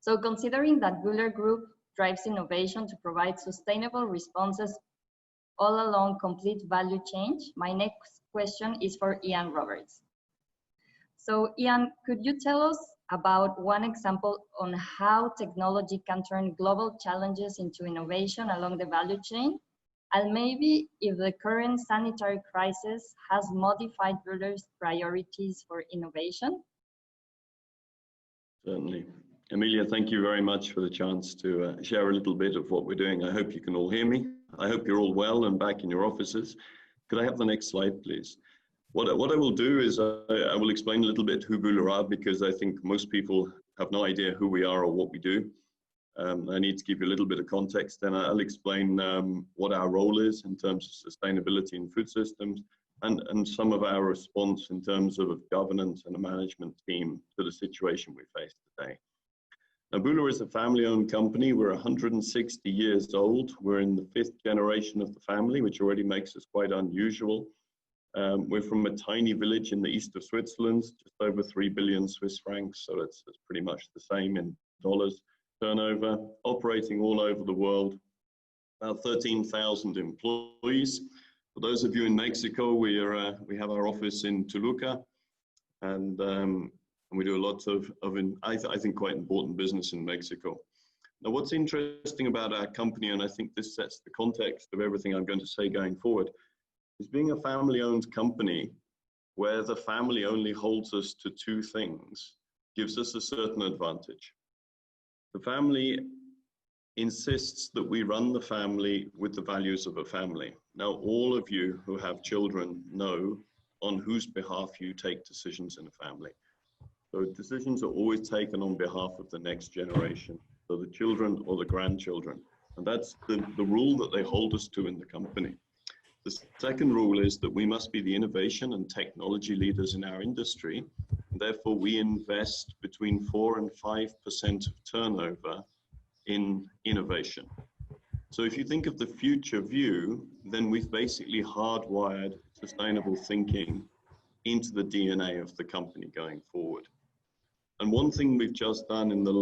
So considering that Bühler Group drives innovation to provide sustainable responses all along complete value chain, my next question is for Ian Roberts. So Ian, could you tell us about one example on how technology can turn global challenges into innovation along the value chain? And maybe if the current sanitary crisis has modified Bühler's priorities for innovation? Certainly. Emilia, thank you very much for the chance to share a little bit of what we're doing. I hope you can all hear me. I hope you're all well and back in your offices. Could I have the next slide, please? What I will do is I will explain a little bit who Buhler are, because I think most people have no idea who we are or what we do. I need to give you a little bit of context, then I'll explain what our role is in terms of sustainability in food systems, and some of our response in terms of governance and a management team to the situation we face today. Now, Buhler is a family-owned company. We're 160 years old. We're in the 5th generation of the family, which already makes us quite unusual. We're from a tiny village in the east of Switzerland, just over 3 billion Swiss francs, so it's pretty much the same in dollars turnover, operating all over the world, about 13,000 employees. For those of you in Mexico, we have our office in Toluca, and we do a lot of I think, quite important business in Mexico. Now, what's interesting about our company, and I think this sets the context of everything I'm going to say going forward, is being a family-owned company where the family only holds us to 2 things, gives us a certain advantage. The family insists that we run the family with the values of a family. Now, all of you who have children know on whose behalf you take decisions in a family. So decisions are always taken on behalf of the next generation, so the children or the grandchildren. And that's the rule that they hold us to in the company. The second rule is that we must be the innovation and technology leaders in our industry. And therefore, we invest between 4 and 5% of turnover in innovation. So if you think of the future view, then we've basically hardwired sustainable thinking into the DNA of the company going forward. And one thing we've just done in the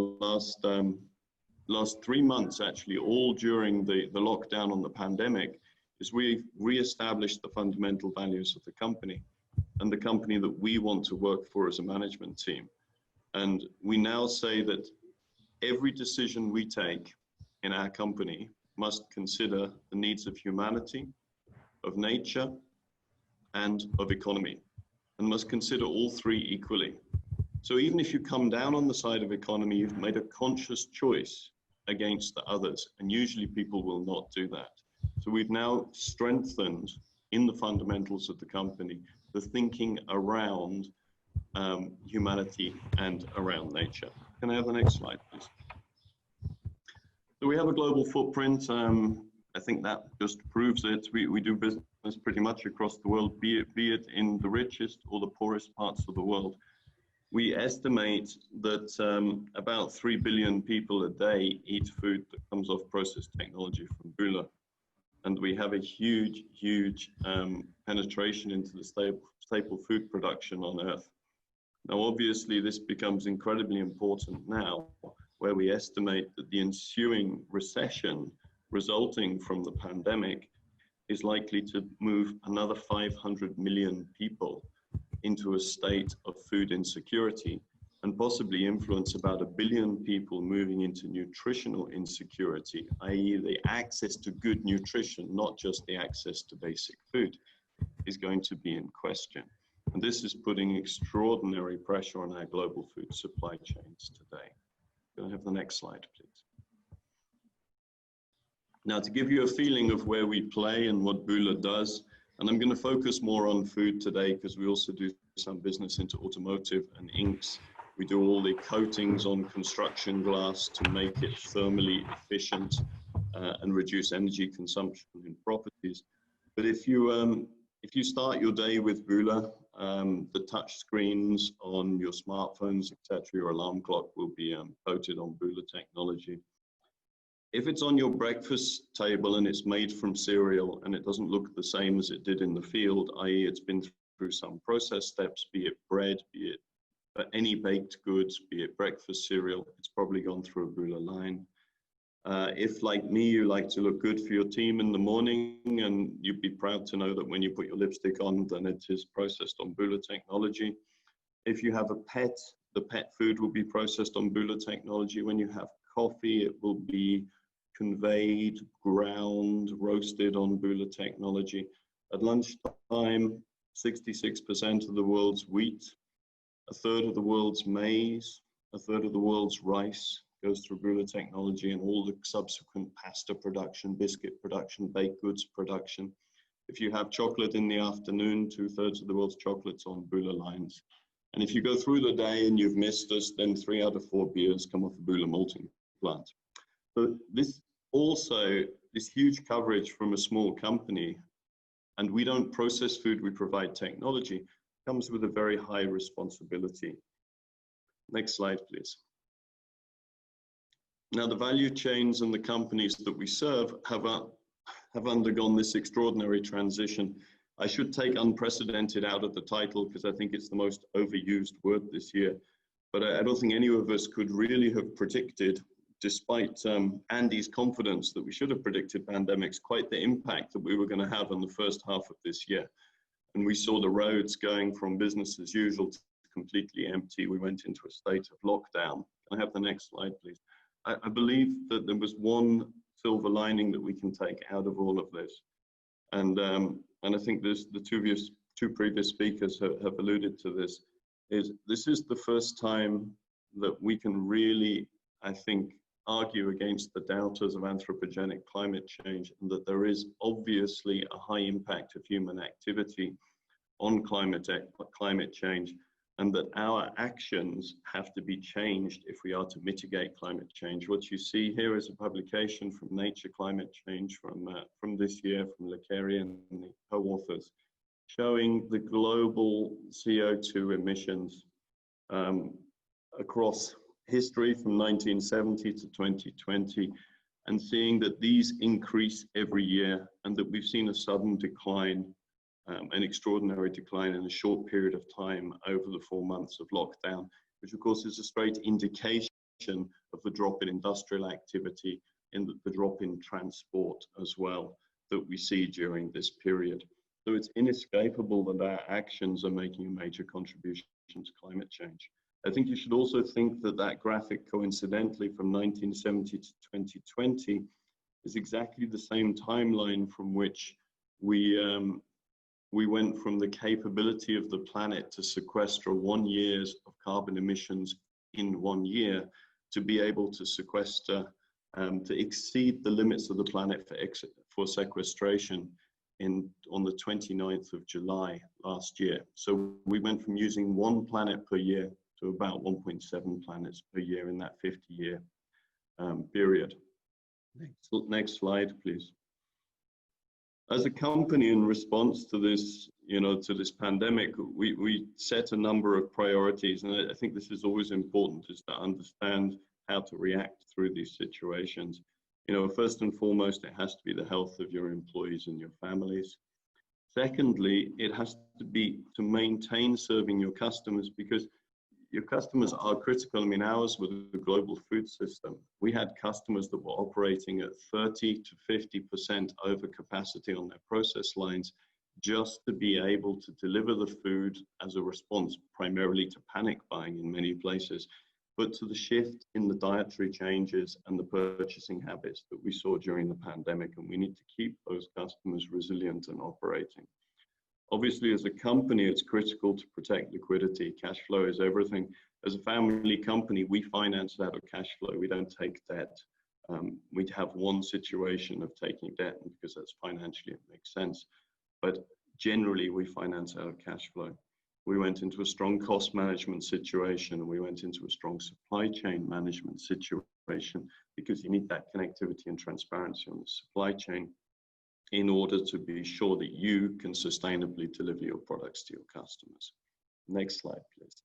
last 3 months, actually, all during the lockdown on the pandemic, is we've re-established the fundamental values of the company and the company that we want to work for as a management team. And we now say that every decision we take in our company must consider the needs of humanity, of nature, and of economy, and must consider all 3 equally. So even if you come down on the side of economy, you've made a conscious choice against the others, and usually people will not do that. So we've now strengthened in the fundamentals of the company the thinking around humanity and around nature. Can I have the next slide, please? So we have a global footprint. I think that just proves it. We do business pretty much across the world, be it in the richest or the poorest parts of the world. We estimate that about 3 billion people a day eat food that comes off processed technology from Buhler. And we have a huge, huge penetration into the staple food production on Earth. Now, obviously, this becomes incredibly important now, where we estimate that the ensuing recession resulting from the pandemic is likely to move another 500 million people into a state of food insecurity, and possibly influence about 1 billion people moving into nutritional insecurity, i.e. the access to good nutrition, not just the access to basic food, is going to be in question. And this is putting extraordinary pressure on our global food supply chains today. Can I have the next slide, please? Now, to give you a feeling of where we play and what Buhler does, and I'm going to focus more on food today because we also do some business into automotive and inks. We do all the coatings on construction glass to make it thermally efficient and reduce energy consumption in properties. But if you start your day with Buhler, the touch screens on your smartphones, etc., your alarm clock will be coated on Buhler technology. If it's on your breakfast table and it's made from cereal and it doesn't look the same as it did in the field, i.e. it's been through some process steps, be it bread, be it for any baked goods, be it breakfast cereal, it's probably gone through a Bühler line. If, like me, you like to look good for your team in the morning, and you'd be proud to know that when you put your lipstick on, then it is processed on Bühler technology. If you have a pet, the pet food will be processed on Bühler technology. When you have coffee, it will be conveyed, ground, roasted on Bühler technology. At lunchtime, 66% of the world's wheat, a third of the world's maize, a third of the world's rice goes through Bühler technology, and all the subsequent pasta production, biscuit production, baked goods production. If you have chocolate in the afternoon, 2/3 of the world's chocolate's on Bühler lines. And if you go through the day and you've missed us, then 3 out of 4 beers come off the Bühler malting plant. So this huge coverage from a small company, and we don't process food, we provide technology, comes with a very high responsibility. Next slide, please. Now, the value chains and the companies that we serve have undergone this extraordinary transition. I should take unprecedented out of the title because I think it's the most overused word this year. But I don't think any of us could really have predicted, despite Andy's confidence that we should have predicted pandemics, quite the impact that we were going to have on the first half of this year. And we saw the roads going from business as usual to completely empty. We went into a state of lockdown. Can I have the next slide, please? I believe that there was one silver lining that we can take out of all of this. And I think the two previous speakers have alluded to this, this is the first time that we can really, I think, argue against the doubters of anthropogenic climate change, and that there is obviously a high impact of human activity on climate change, and that our actions have to be changed if we are to mitigate climate change. What you see here is a publication from Nature Climate Change from this year, from Lecari and the co-authors, showing the global CO2 emissions across history from 1970 to 2020, and seeing that these increase every year, and that we've seen a sudden decline, an extraordinary decline in a short period of time over the 4 months of lockdown, which of course is a straight indication of the drop in industrial activity, in the drop in transport as well, that we see during this period. So it's inescapable that our actions are making a major contribution to climate change. I think you should also think that that graphic, coincidentally, from 1970 to 2020 is exactly the same timeline from which we went from the capability of the planet to sequester 1 year of carbon emissions in 1 year to be able to sequester, to exceed the limits of the planet for sequestration on the 29th of July last year. So we went from using 1 planet per year to about 1.7 planets per year in that 50-year period. Next slide, please. As a company, in response to this, to this pandemic, we set a number of priorities, and I think this is always important, is to understand how to react through these situations. First and foremost, it has to be the health of your employees and your families. Secondly, it has to be to maintain serving your customers, because your customers are critical. I mean, ours was the global food system. We had customers that were operating at 30 to 50% over capacity on their process lines, just to be able to deliver the food as a response, primarily to panic buying in many places, but to the shift in the dietary changes and the purchasing habits that we saw during the pandemic. And we need to keep those customers resilient and operating. Obviously, as a company, it's critical to protect liquidity. Cash flow is everything. As a family company, we finance out of cash flow. We don't take debt. We have one situation of taking debt because that's financially, it makes sense. But generally, we finance out of cash flow. We went into a strong cost management situation. We went into a strong supply chain management situation, because you need that connectivity and transparency on the supply chain in order to be sure that you can sustainably deliver your products to your customers. Next slide, please.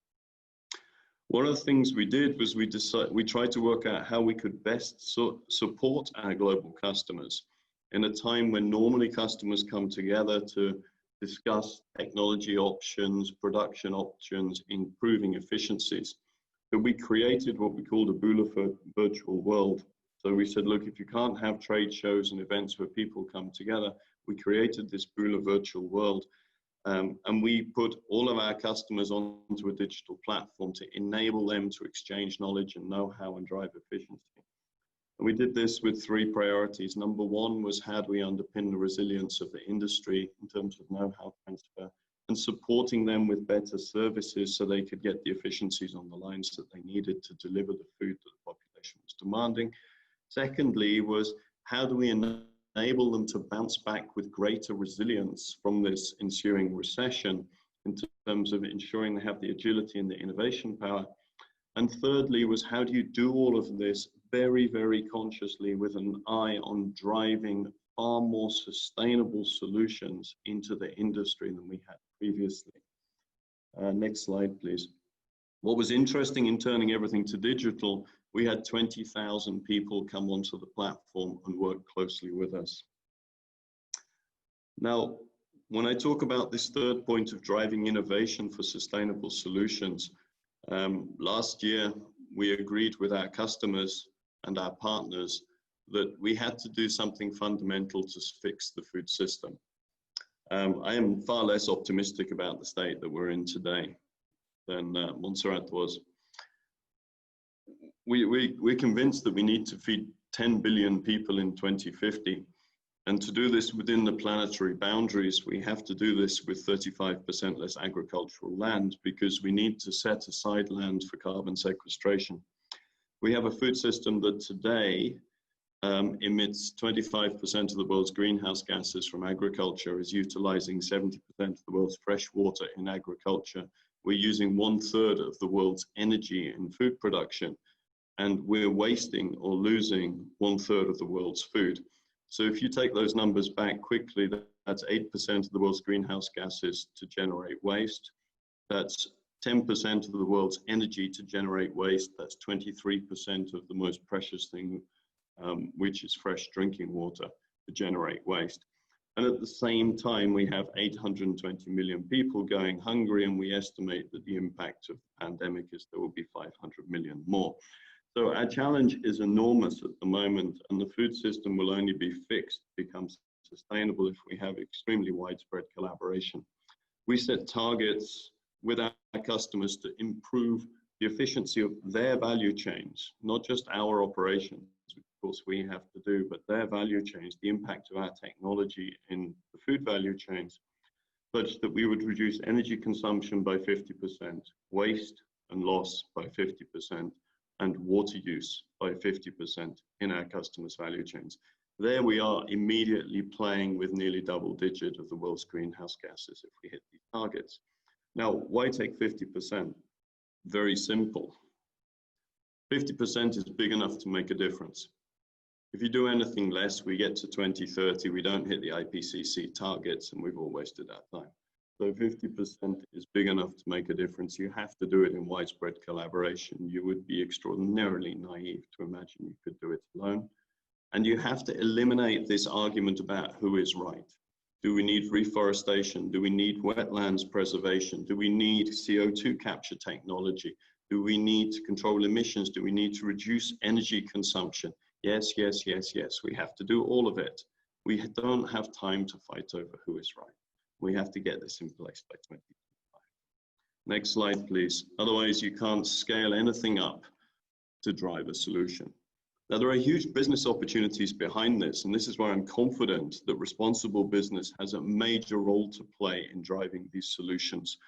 One of the things we did was we tried to work out how we could best support our global customers in a time when normally customers come together to discuss technology options, production options, improving efficiencies. But we created what we called a Buhler virtual world. So we said, look, if you can't have trade shows and events where people come together, we created this Bühler virtual world. And we put all of our customers onto a digital platform to enable them to exchange knowledge and know-how and drive efficiency. And we did this with three priorities. Number one was, how do we underpin the resilience of the industry in terms of know-how transfer, and supporting them with better services so they could get the efficiencies on the lines that they needed to deliver the food that the population was demanding. Secondly was, how do we enable them to bounce back with greater resilience from this ensuing recession in terms of ensuring they have the agility and the innovation power. And thirdly was, how do you do all of this very, very consciously with an eye on driving far more sustainable solutions into the industry than we had previously. Next slide, please. What was interesting in turning everything to digital, we had 20,000 people come onto the platform and work closely with us. Now, when I talk about this third point of driving innovation for sustainable solutions, last year we agreed with our customers and our partners that we had to do something fundamental to fix the food system. I am far less optimistic about the state that we're in today than Montserrat was. We're convinced that we need to feed 10 billion people in 2050. And to do this within the planetary boundaries, we have to do this with 35% less agricultural land, because we need to set aside land for carbon sequestration. We have a food system that today emits 25% of the world's greenhouse gases from agriculture, is utilizing 70% of the world's fresh water in agriculture. We're using 1/3 of the world's energy in food production, and we're wasting or losing 1/3 of the world's food. So if you take those numbers back quickly, that's 8% of the world's greenhouse gases to generate waste. That's 10% of the world's energy to generate waste. That's 23% of the most precious thing, which is fresh drinking water, to generate waste. And at the same time, we have 820 million people going hungry, and we estimate that the impact of the pandemic is there will be 500 million more. So our challenge is enormous at the moment, and the food system will only be fixed, become sustainable, if we have extremely widespread collaboration. We set targets with our customers to improve the efficiency of their value chains, not just our operations, which of course we have to do, but their value chains, the impact of our technology in the food value chains, such that we would reduce energy consumption by 50%, waste and loss by 50%, and water use by 50% in our customers' value chains. There we are immediately playing with nearly double-digit of the world's greenhouse gases if we hit these targets. Now, why take 50%? Very simple. 50% is big enough to make a difference. If you do anything less, we get to 2030, we don't hit the IPCC targets, and we've all wasted our time. So 50% is big enough to make a difference. You have to do it in widespread collaboration. You would be extraordinarily naive to imagine you could do it alone. And you have to eliminate this argument about who is right. Do we need reforestation? Do we need wetlands preservation? Do we need CO2 capture technology? Do we need to control emissions? Do we need to reduce energy consumption? Yes, yes, yes, yes. We have to do all of it. We don't have time to fight over who is right. We have to get this in place by 2025. Next slide, please. Otherwise, you can't scale anything up to drive a solution. Now, there are huge business opportunities behind this, and this is where I'm confident that responsible business has a major role to play in driving these solutions.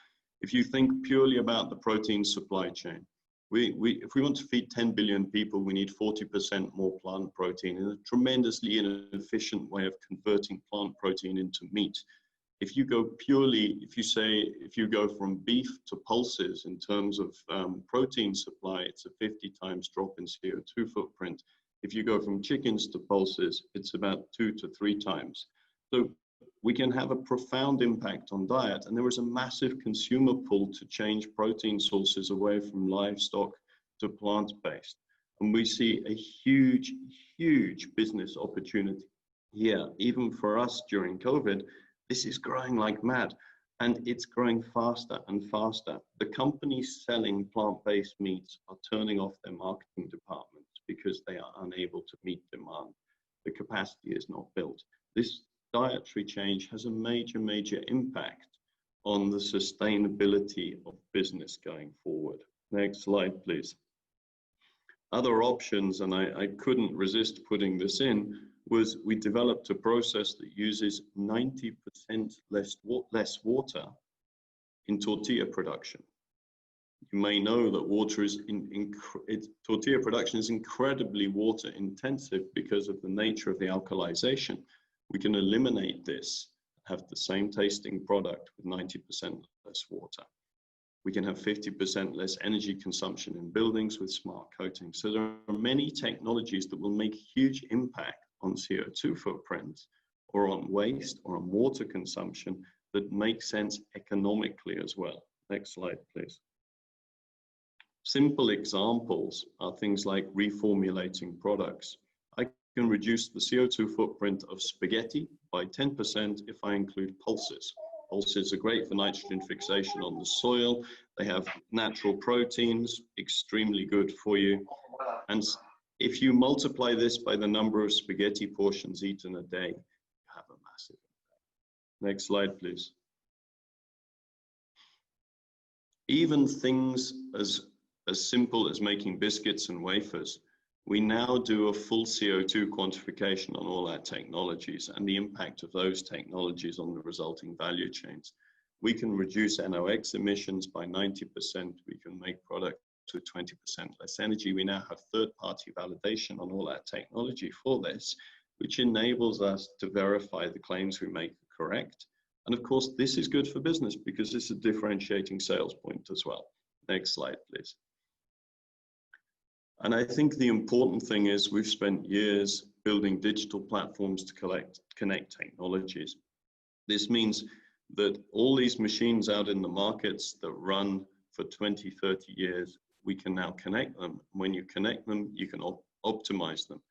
If you think purely about the protein supply chain, if we want to feed 10 billion people, we need 40% more plant protein, in a tremendously inefficient way of converting plant protein into meat. If you go purely, if you go from beef to pulses in terms of protein supply, it's a 50 times drop in CO2 footprint. If you go from chickens to pulses, it's about 2 to 3 times. So we can have a profound impact on diet, and there is a massive consumer pull to change protein sources away from livestock to plant-based. And we see a huge, huge business opportunity here, even for us during COVID, This is growing like mad, and it's growing faster and faster. The companies selling plant-based meats are turning off their marketing departments because they are unable to meet demand. The capacity is not built. This dietary change has a major, major impact on the sustainability of business going forward. Next slide, please. Other options, and I couldn't resist putting this in, was we developed a process that uses 90% less water in tortilla production. You may know that water is tortilla production is incredibly water intensive because of the nature of the alkalization. We can eliminate this, have the same tasting product with 90% less water. We can have 50% less energy consumption in buildings with smart coating. So there are many technologies that will make huge impact on CO2 footprints or on waste or on water consumption that make sense economically as well. Next slide, please. Simple examples are things like reformulating products. I can reduce the CO2 footprint of spaghetti by 10% if I include pulses. Pulses are great for nitrogen fixation on the soil. They have natural proteins, extremely good for you. And if you multiply this by the number of spaghetti portions eaten a day, you have a massive impact. Next slide, please. Even things as simple as making biscuits and wafers, we now do a full CO2 quantification on all our technologies and the impact of those technologies on the resulting value chains. We can reduce NOx emissions by 90%. We can make products with 20% less energy. We now have third-party validation on all our technology for this, which enables us to verify the claims we make are correct. And of course, this is good for business because it's a differentiating sales point as well. Next slide, please. And I think the important thing is we've spent years building digital platforms to connect technologies. This means that all these machines out in the markets that run for 20, 30 years, we can now connect them. When you connect them, you can optimize them.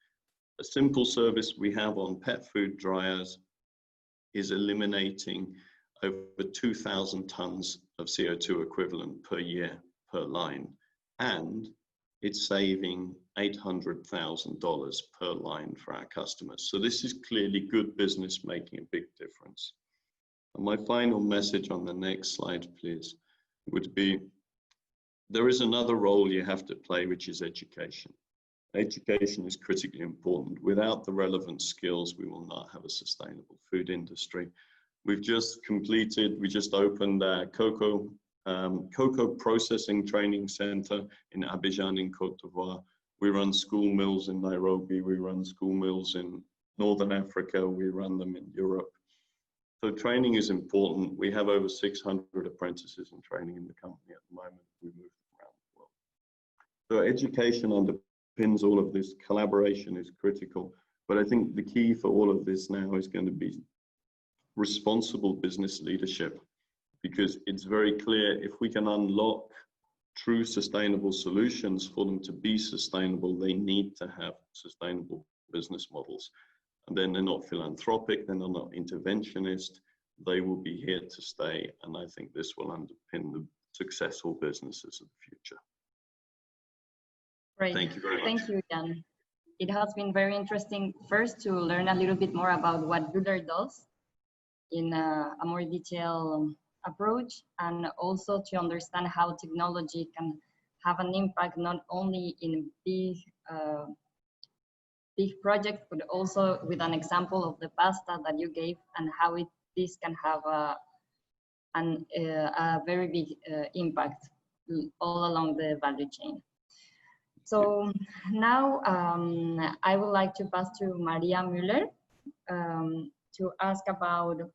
A simple service we have on pet food dryers is eliminating over 2,000 tons of CO2 equivalent per year per line. And it's saving $800,000 per line for our customers. So this is clearly good business making a big difference. And my final message on the next slide, please, would be there is another role you have to play, which is education. Education is critically important. Without the relevant skills, we will not have a sustainable food industry. We just opened our cocoa processing training center in Abidjan in Côte d'Ivoire. We run school mills in Nairobi. We run school mills in Northern Africa. We run them in Europe. So training is important. We have over 600 apprentices in training in the company at the moment. We move them around the world. So education underpins all of this. Collaboration is critical. But I think the key for all of this now is going to be responsible business leadership, because it's very clear if we can unlock true sustainable solutions for them to be sustainable, they need to have sustainable business models. And then they're not philanthropic, then they're not interventionist, they will be here to stay. And I think this will underpin the successful businesses of the future. Great. Thank you very much. Thank you, Jan. It has been very interesting first to learn a little bit more about what Bühler does in a more detailed approach, and also to understand how technology can have an impact not only in big projects, but also with an example of the pasta that you gave and how this can have a very big impact all along the value chain. So now I would like to pass to Maria Müller to ask about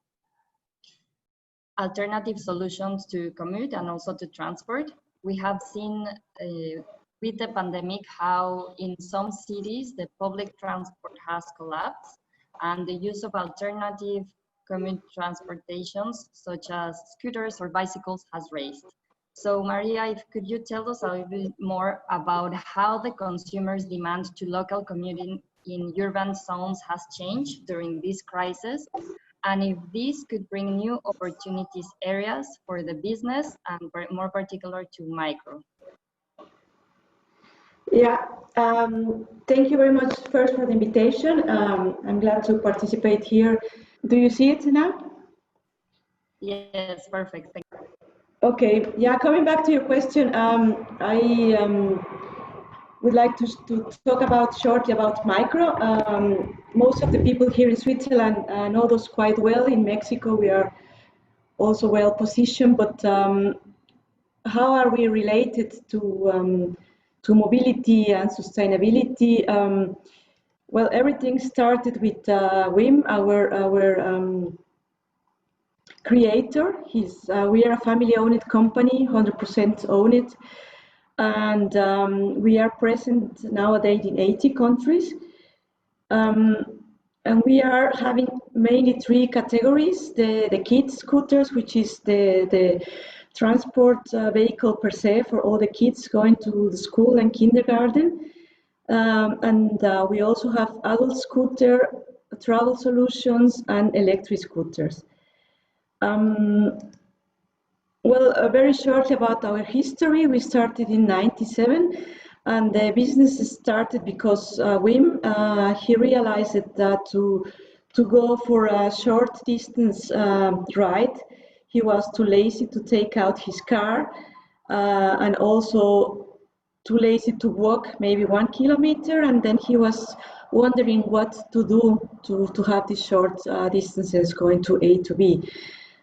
alternative solutions to commute and also to transport. We have seen with the pandemic how in some cities the public transport has collapsed and the use of alternative commute transportations such as scooters or bicycles has raised. So Maria, could you tell us a little bit more about how the consumers' demand to local commuting in urban zones has changed during this crisis, and if this could bring new opportunities areas for the business and more particular to micro. Yeah, thank you very much first for the invitation. I'm glad to participate here. Do you see it now? Yes, perfect. Thank you. Okay, yeah, coming back to your question, I would like to talk about shortly about micro. Most of the people here in Switzerland know those quite well. In Mexico, we are also well positioned, but how are we related to mobility and sustainability? Well, everything started with Wim, our creator. We are a family-owned company, 100% owned, and we are present nowadays in 80 countries. And we are having mainly three categories: the kids scooters, which is the transport vehicle per se for all the kids going to the school and kindergarten. And we also have adult scooter, travel solutions, and electric scooters. Well, very shortly about our history. We started in '97, and the business started because Wim, he realized that to go for a short distance ride, he was too lazy to take out his car, and also too lazy to walk maybe 1 kilometer, and then he was wondering what to do to have these short distances going to A to B.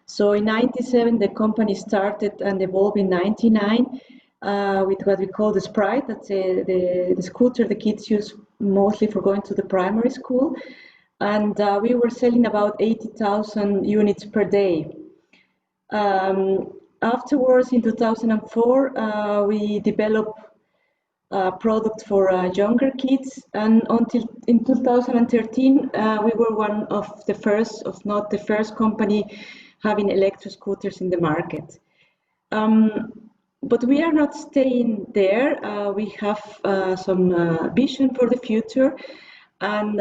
So in '97, the company started and evolved in '99 with what we call the Sprite. That's the scooter the kids use mostly for going to the primary school. And we were selling about 80,000 units per day. Afterwards, in 2004, we developed a product for younger kids, and until in 2013, we were one of the first, if not the first company having electric scooters in the market. But we are not staying there. We have some vision for the future. And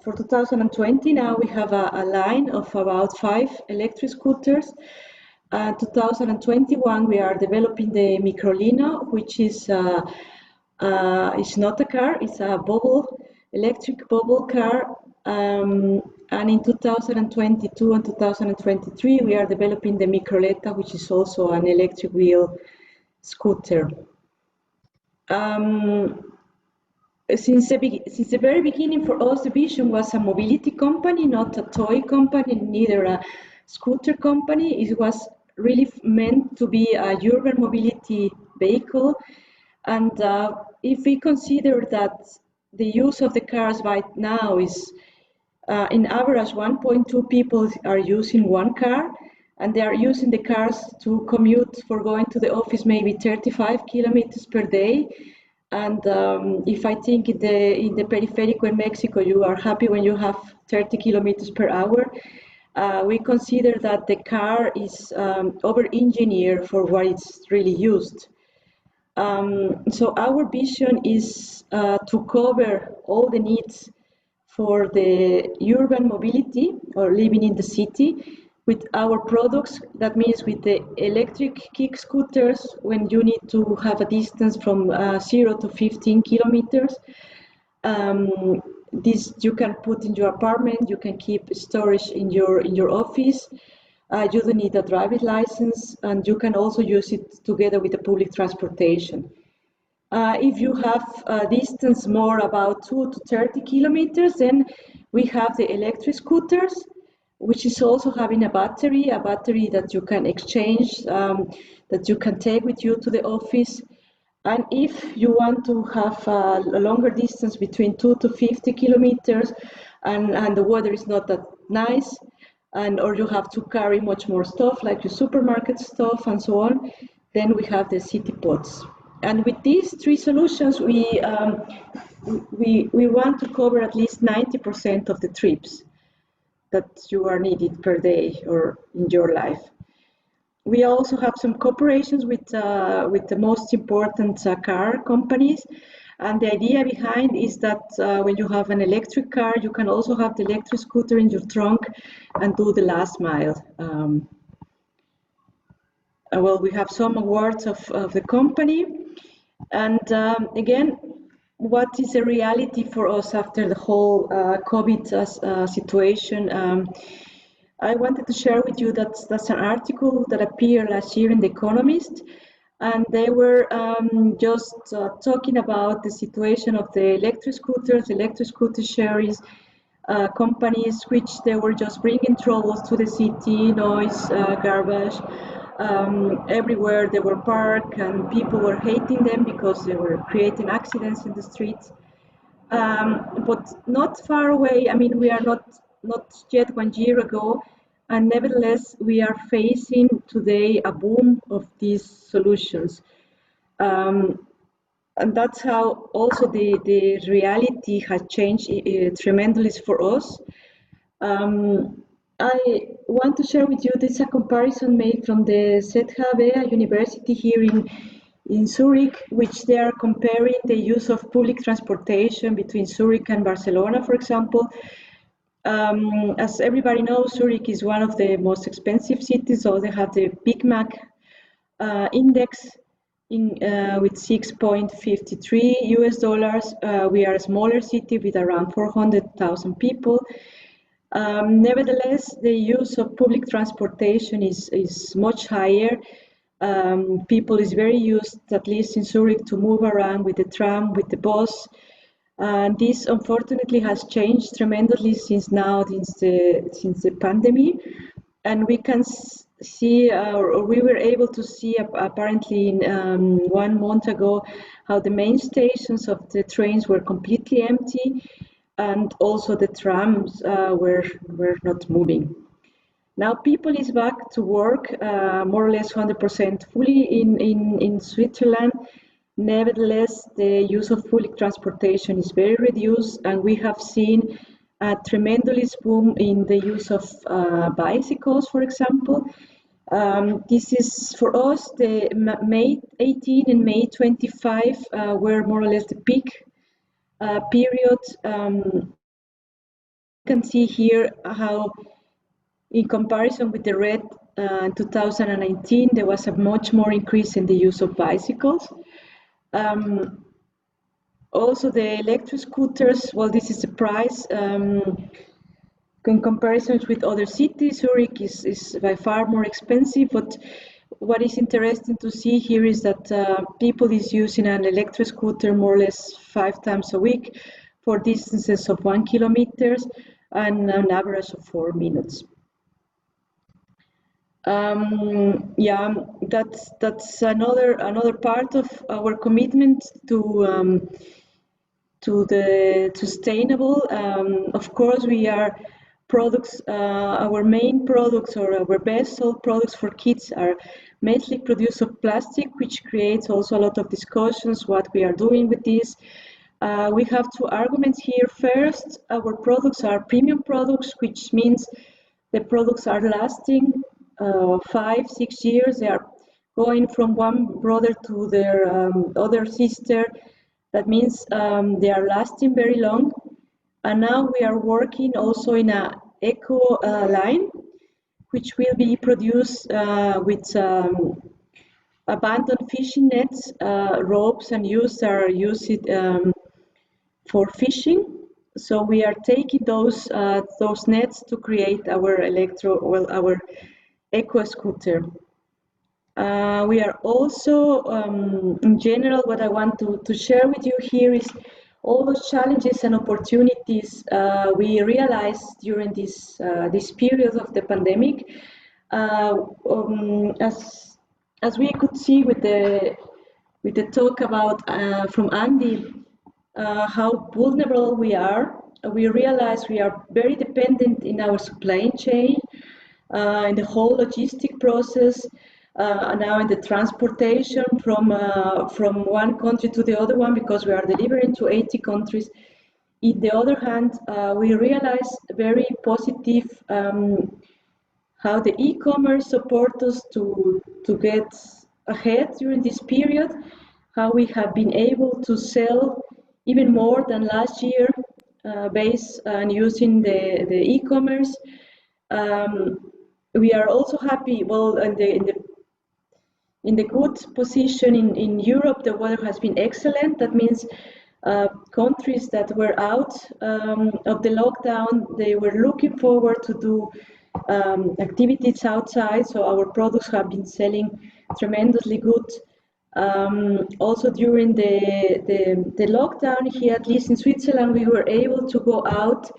for 2020 now we have a line of about 5 electric scooters. 2021 we are developing the Microlino, which is it's not a car, it's a electric bubble car. And in 2022 and 2023 we are developing the Microletta, which is also an electric wheel scooter. Since the very beginning, for us, the vision was a mobility company, not a toy company, neither a scooter company. It was really meant to be a urban mobility vehicle. And if we consider that the use of the cars right now is, in average, 1.2 people are using one car, and they are using the cars to commute for going to the office maybe 35 kilometers per day. And if I think in the peripheral in Mexico, you are happy when you have 30 kilometers per hour. We consider that the car is over-engineered for what it's really used. So our vision is to cover all the needs for the urban mobility or living in the city with our products. That means with the electric kick scooters, when you need to have a distance from 0 to 15 kilometers, this you can put in your apartment, you can keep storage in your office, you don't need a driving license, and you can also use it together with the public transportation. If you have a distance more about 2 to 30 kilometers, then we have the electric scooters, which is also having a battery that you can exchange, that you can take with you to the office. And if you want to have a longer distance between 2 to 50 kilometers and the weather is not that nice, or you have to carry much more stuff like your supermarket stuff and so on, then we have the city pods. And with these three solutions, we want to cover at least 90% of the trips that you are needed per day or in your life. We also have some cooperations with the most important car companies. And the idea behind is that when you have an electric car, you can also have the electric scooter in your trunk and do the last mile. Well, we have some awards of the company. And again, what is a reality for us after the whole COVID situation? I wanted to share with you that's an article that appeared last year in The Economist, and they were just talking about the situation of the electric scooters, electric scooter sharing companies, which they were just bringing troubles to the city, noise, garbage. Everywhere they were parked, and people were hating them because they were creating accidents in the streets. But not far away, I mean, we are not yet 1 year ago, and nevertheless, we are facing today a boom of these solutions. And that's how also the reality has changed tremendously for us. I want to share with you this a comparison made from the ZHB University here in Zurich, which they are comparing the use of public transportation between Zurich and Barcelona, for example. As everybody knows, Zurich is one of the most expensive cities, so they have the Big Mac index with 6.53 US dollars. We are a smaller city with around 400,000 people. Nevertheless, the use of public transportation is much higher. People is very used, at least in Zurich, to move around with the tram, with the bus. And this unfortunately has changed tremendously since the pandemic. And we can see, or we were able to see apparently in 1 month ago, how the main stations of the trains were completely empty, and also the trams were not moving. Now people is back to work, more or less 100% fully in Switzerland. Nevertheless, the use of public transportation is very reduced, and we have seen a tremendous boom in the use of bicycles, for example. This is for us, the May 18 and May 25 were more or less the peak period. You can see here how, in comparison with the red 2019, there was a much more increase in the use of bicycles. Also, the electric scooters, well, this is the price. In comparison with other cities, Zurich is by far more expensive, but what is interesting to see here is that people is using an electric scooter more or less 5 times a week for distances of 1 kilometer and an average of 4 minutes. Yeah, that's another part of our commitment to the sustainable. Of course, we are products. Our main products, or our best sold products for kids, are mainly produced of plastic, which creates also a lot of discussions what we are doing with this. We have 2 arguments here. First, our products are premium products, which means the products are lasting 5-6 years. They are going from one brother to their other sister. That means they are lasting very long. And now we are working also in a Ecoline, which will be produced with abandoned fishing nets, ropes, and are used for fishing. So we are taking those nets to create our our Eco scooter. We are also, in general, what I want to share with you here is all those challenges and opportunities we realized during this period of the pandemic. As we could see with the talk about from Andy, how vulnerable we are. We realize we are very dependent in our supply chain, in the whole logistic process, now in the transportation from one country to the other one, because we are delivering to 80 countries. On the other hand, we realize very positive how the e-commerce support us to get ahead during this period, how we have been able to sell even more than last year, based on using the e-commerce. We are also happy, well, in the good position in Europe, the weather has been excellent. That means countries that were out of the lockdown, they were looking forward to do activities outside. So our products have been selling tremendously good. Also during the lockdown here, at least in Switzerland, we were able to go out,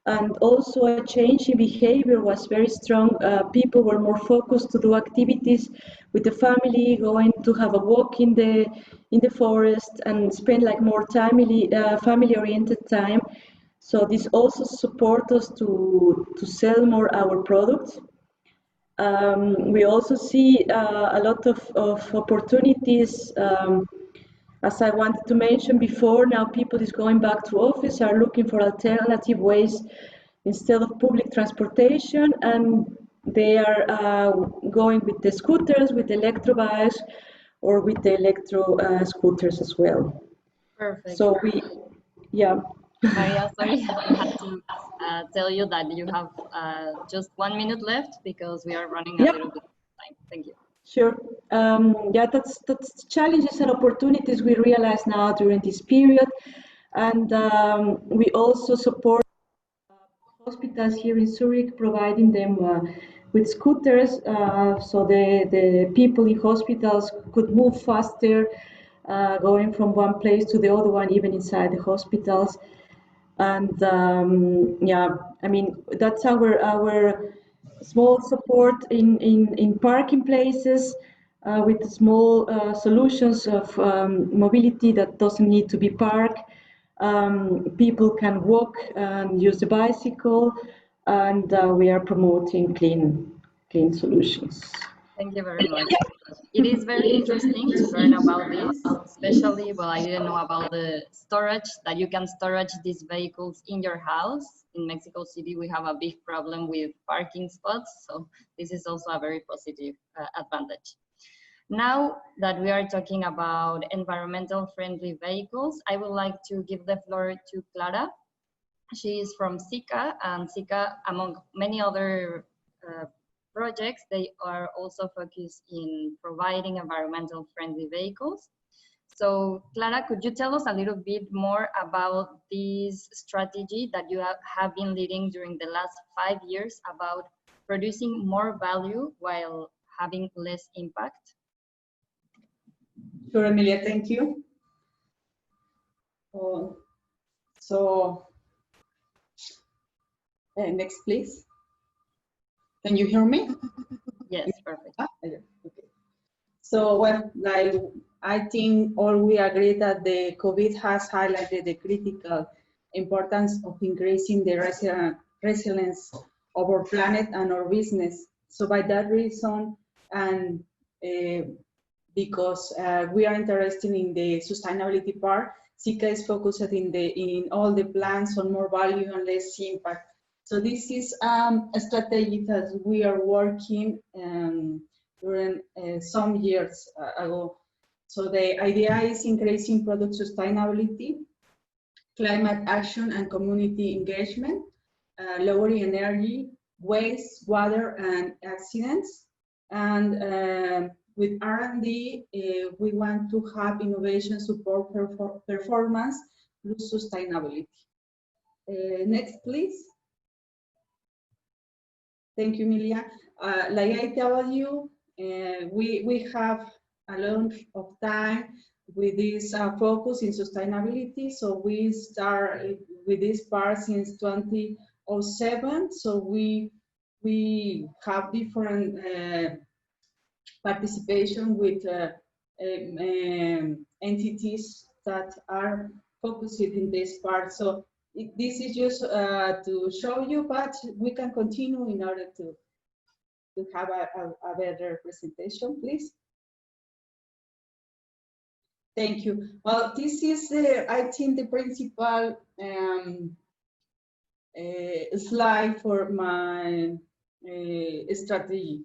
and also a change in behavior was very strong. People were more focused to do activities with the family, going to have a walk in the forest and spend like more family oriented time. So this also support us to sell more our products. We also see a lot of opportunities. As I wanted to mention before, now people is going back to office, are looking for alternative ways instead of public transportation, and they are going with the scooters, with the electro bikes, or with the electro scooters as well. Perfect. So yeah. Maria, sorry, I had to tell you that you have just 1 minute left because we are running a little bit of time. Thank you. Sure. Yeah, that's challenges and opportunities we realize now during this period, and we also support hospitals here in Zurich, providing them with scooters, so the people in hospitals could move faster, going from one place to the other one, even inside the hospitals. And yeah, I mean, that's our small support in parking places, with small solutions of mobility that doesn't need to be parked. People can walk and use the bicycle, and we are promoting clean solutions. Thank you very much. It is very interesting to learn about this, especially, well, I didn't know about the storage, that you can storage these vehicles in your house. In Mexico City, we have a big problem with parking spots, so this is also a very positive advantage. Now that we are talking about environmental friendly vehicles, I would like to give the floor to Clara. She is from Sika, and Sika, among many other projects, they are also focused in providing environmental friendly vehicles. So Clara, could you tell us a little bit more about this strategy that you have been leading during the last 5 years about producing more value while having less impact? Sure, Emilia, thank you. Next, please. Can you hear me? Yes, perfect. Okay. So, well, like, I think all we agree that the COVID has highlighted the critical importance of increasing the resilience of our planet and our business. So by that reason, and because we are interested in the sustainability part, Sika is focused in all the plans on more value and less impact. So this is a strategy that we are working during some years ago. So the idea is increasing product sustainability, climate action and community engagement, lowering energy, waste, water and accidents. And with R&D, we want to have innovation support performance plus sustainability. Next, please. Thank you, Emilia. Like I tell you, we have a lot of time with this focus in sustainability. So we start with this part since 2007. So we have different participation with entities that are focused in this part. So this is just to show you, but we can continue in order to have a better presentation, please. Thank you. Well, this is, I think, the principal slide for my strategy.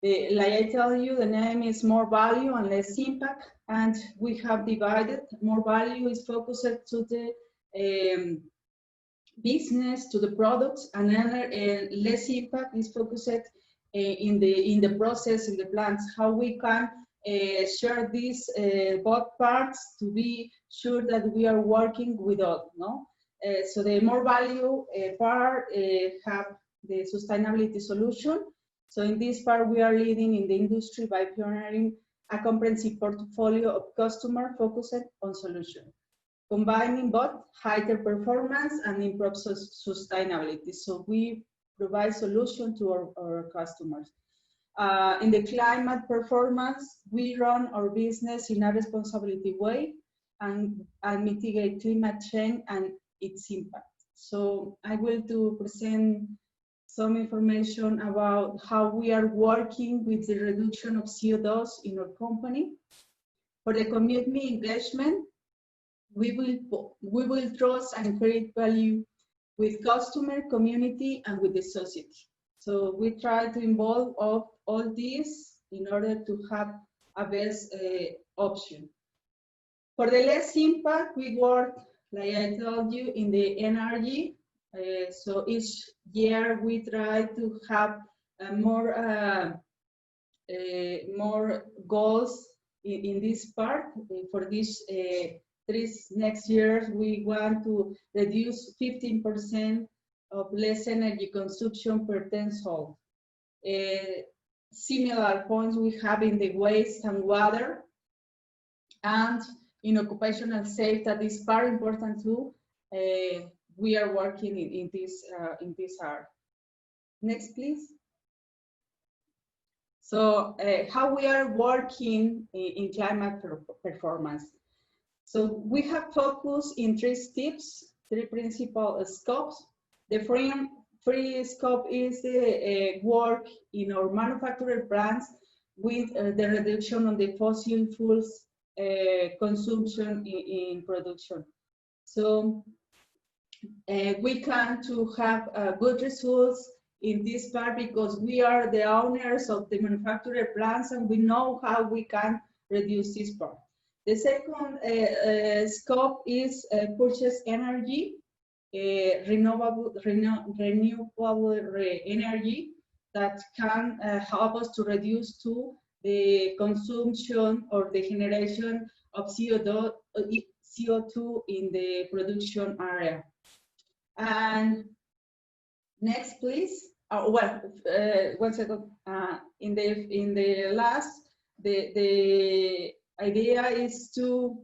Like I tell you, the name is more value and less impact, and we have divided. More value is focused to the business, to the products, and less impact is focused in the process, in the plants, how we can share these both parts to be sure that we are working with all, no? So the more value part have the sustainability solution. So in this part, we are leading in the industry by pioneering a comprehensive portfolio of customer focused on solution, combining both higher performance and improved sustainability. So we provide solution to our customers. In the climate performance, we run our business in a responsibility way and mitigate climate change and its impact. So I will present some information about how we are working with the reduction of CO2 in our company. For the community engagement, we will trust and create value with customer, community, and with the society. So we try to involve all these in order to have a best option. For the less impact, we work, like I told you, in the energy. So each year we try to have more goals in this part. For this next years, we want to reduce 15% of less energy consumption per ton sold. Similar points we have in the waste and water, and in occupational safety. That is very important too. We are working in this area. Next, please. So how we are working in climate performance. So we have focused in 3 steps, 3 principal scopes. The first scope is the work in our manufacturing plants with the reduction of the fossil fuels consumption in production. So we can to have good results in this part because we are the owners of the manufacturing plants and we know how we can reduce this part. The second scope is purchase energy, renewable energy that can help us to reduce to the consumption or the generation of CO2 in the production area. And next, please. Well, 1 second. In the last, the idea is to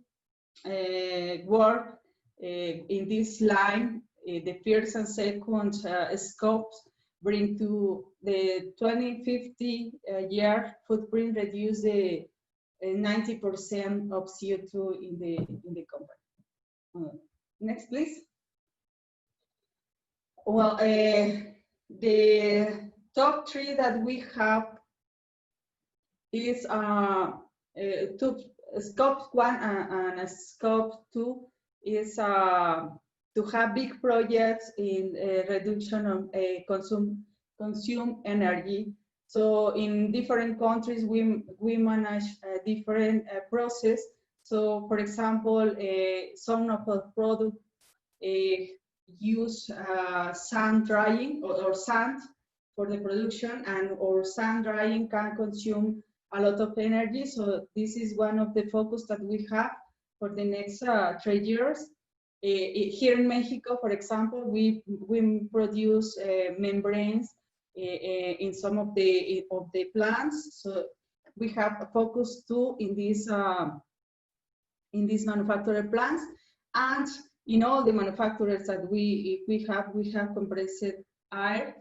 work in this line. The first and second scopes bring to the 2050 year footprint reduce the 90% of CO2 in the company. Next, please. Well, the top 3 that we have is scope 1 and scope 2 is to have big projects in reduction of consume energy. So in different countries, we manage a different process. So for example, some of the products use sand drying or sand for the production, and or sand drying can consume a lot of energy. So this is one of the focus that we have for the next 3 years. Here in Mexico, for example, we produce membranes in some of the plants. So we have a focus too in these manufacturing plants, and in all the manufacturers that we have compressed air.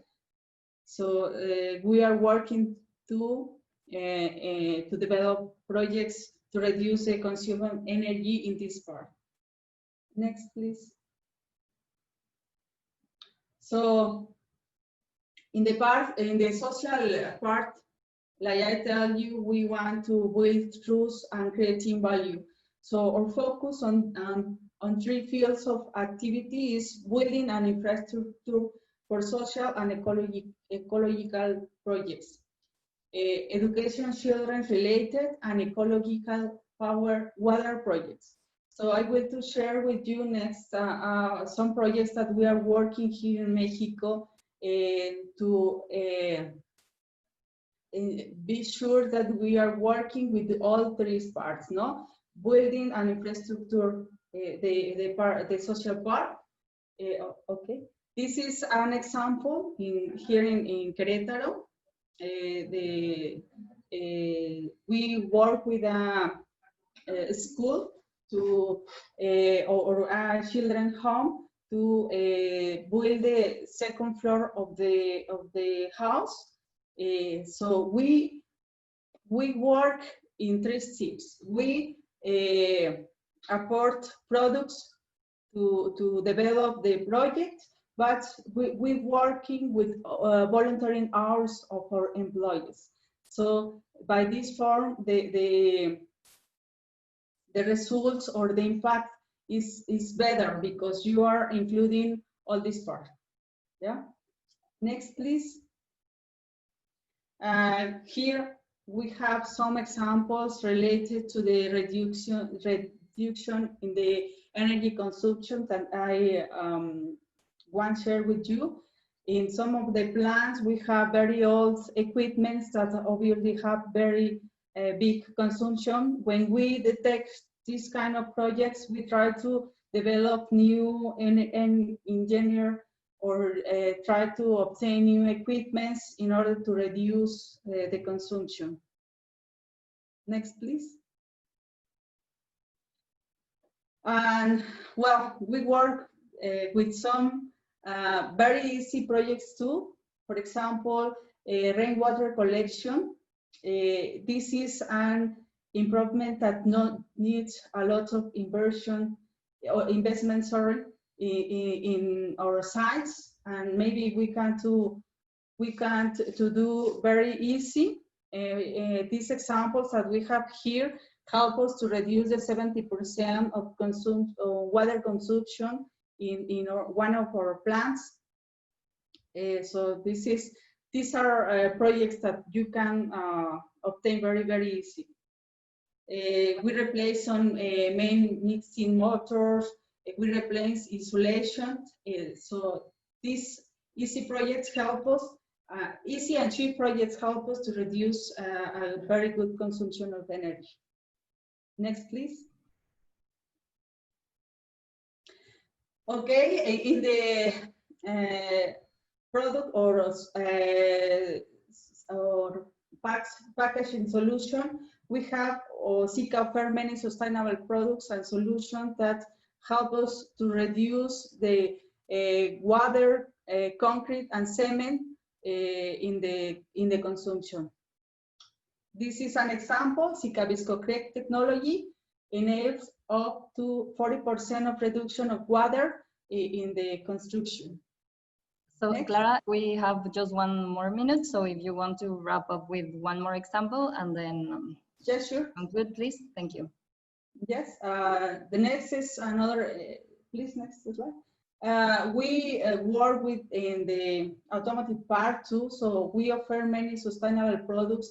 So we are working to develop projects to reduce the consumption of energy in this part. Next, please. So in the social part, like I tell you, we want to build trust and creating value. So our focus on 3 fields of activity is building an infrastructure for social and ecological projects. education children related and ecological power water projects. So I will to share with you next some projects that we are working here in Mexico to be sure that we are working with all three parts, no? Building and infrastructure, the social part. Okay, this is an example here in Querétaro. We work with a school to or a children's home to build the second floor of the house. So we work in three steps. We apport products to develop the project, but we're working with volunteering hours of our employees. So by this form, the results or the impact is better because you are including all this part. Yeah. Next, please. Here we have some examples related to the reduction in the energy consumption that I want to share with you. In some of the plants, we have very old equipment that obviously have very big consumption. When we detect these kind of projects, we try to develop new engineer or try to obtain new equipments in order to reduce the consumption. Next, please. And well, we work with some very easy projects too. For example, rainwater collection. This is an improvement that needs a lot of investment, sorry, in our sites, and maybe we can do very easy. These examples that we have here help us to reduce the 70% of water consumption in one of our plants. So these are projects that you can obtain very, very easy. We replace some main mixing motors. We replace insulation. So these easy projects help us. Easy and cheap projects help us to reduce a very good consumption of energy. Next, please. Okay, in the product or packaging solution, we have Sika offer many sustainable products and solutions that help us to reduce the water, concrete, and cement in the consumption. This is an example. Sika Viscocrete technology enables up to 40% of reduction of water in the construction. So Next. Clara, we have just 1 more minute. So if you want to wrap up with 1 more example and then yes, sure. conclude, please. Thank you. Yes, the next is another, please, next slide. We work with in the automotive part too, so we offer many sustainable products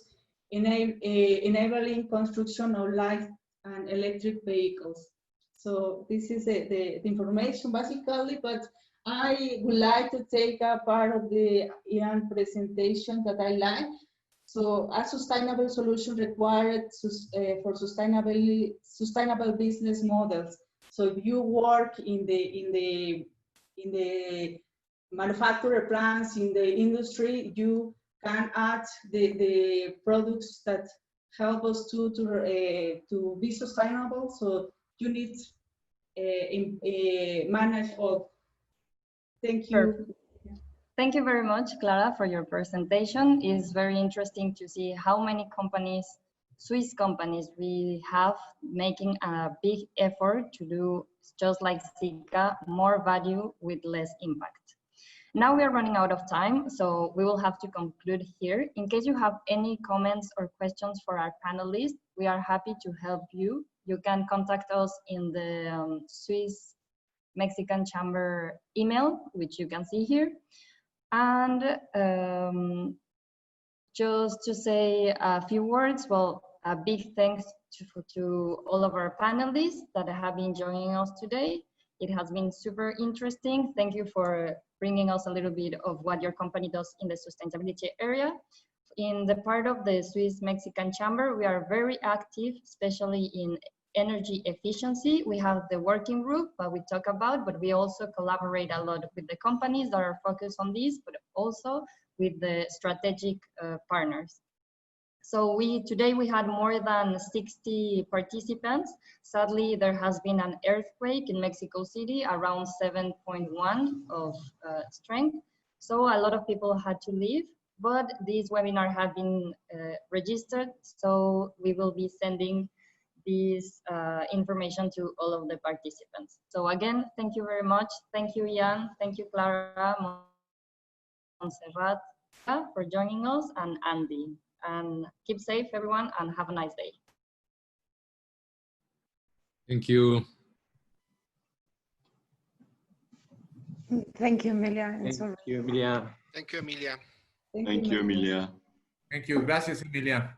enabling construction of light and electric vehicles. So this is the information basically, but I would like to take a part of the Iran presentation that I like. So a sustainable solution required for sustainable business models. So if you work in the manufacturer plants, in the industry, you can add the products that help us to be sustainable. So you need manage all. Thank you. Perfect. Thank you very much, Clara, for your presentation. It's very interesting to see how many companies, Swiss companies, we have making a big effort to do, just like Sika, more value with less impact. Now we are running out of time, so we will have to conclude here. In case you have any comments or questions for our panelists, we are happy to help you. You can contact us in the Swiss Mexican Chamber email, which you can see here. And just to say a few words. Well, a big thanks to all of our panelists that have been joining us today. It has been super interesting. Thank you for bringing us a little bit of what your company does in the sustainability area. In the part of the Swiss-Mexican Chamber, we are very active, especially in energy efficiency. We have the working group that we talk about, but we also collaborate a lot with the companies that are focused on this, but also with the strategic partners. So today we had more than 60 participants. Sadly, there has been an earthquake in Mexico City around 7.1 of strength. So a lot of people had to leave, but this webinar had been registered. So we will be sending this information to all of the participants. So again, thank you very much. Thank you, Ian. Thank you, Clara, Montserrat, for joining us, and Andy. And keep safe, everyone, and have a nice day. Thank you. Thank you, Emilia. Thank you, Emilia. Thank you, Emilia. Thank you, Emilia. Thank you. Gracias, Emilia.